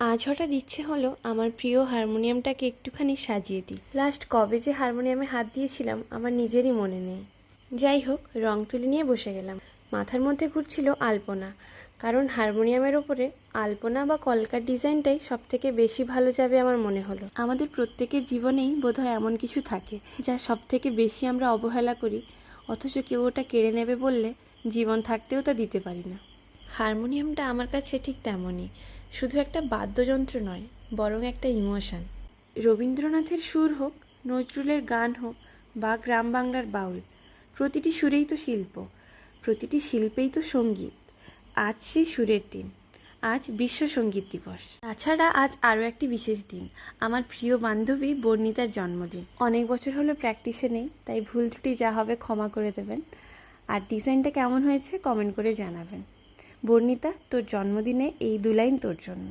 আজ হঠাৎ ইচ্ছে হলো আমার প্রিয় হারমোনিয়ামটাকে একটুখানি সাজিয়ে দিই। লাস্ট কবে যে হারমোনিয়ামে হাত দিয়েছিলাম আমার নিজেরই মনে নেই। যাই হোক, রং তুলি নিয়ে বসে গেলাম। মাথার মধ্যে ঘুরছিল আলপনা, কারণ হারমোনিয়ামের ওপরে আলপনা বা কলকার ডিজাইনটাই সবথেকে বেশি ভালো যাবে আমার মনে হলো। আমাদের প্রত্যেকের জীবনেই বোধহয় এমন কিছু থাকে যা সবথেকে বেশি আমরা অবহেলা করি, অথচ কেউ ওটা কেড়ে নেবে বললে জীবন থাকতেও তা দিতে পারি না। হারমোনিয়ামটা আমার কাছে ঠিক তেমনই, শুধু একটা বাদ্যযন্ত্র নয়, বরং একটা ইমোশান। রবীন্দ্রনাথের সুর হোক, নজরুলের গান হোক বা গ্রাম বাংলার বাউল, প্রতিটি সুরেই তো শিল্প, প্রতিটি শিল্পেই তো সঙ্গীত। আজ সেই সুরের দিন, আজ বিশ্ব সঙ্গীত দিবস। তাছাড়া আজ আরও একটি বিশেষ দিন, আমার প্রিয় বান্ধবী বর্ণিতার জন্মদিন। অনেক বছর হলো প্র্যাকটিসে নেই, তাই ভুল ত্রুটি যা হবে ক্ষমা করে দেবেন। আর ডিজাইনটা কেমন হয়েছে কমেন্ট করে জানাবেন। বর্ণিতা, তোর জন্মদিনে এই 2 লাইন তোর জন্য।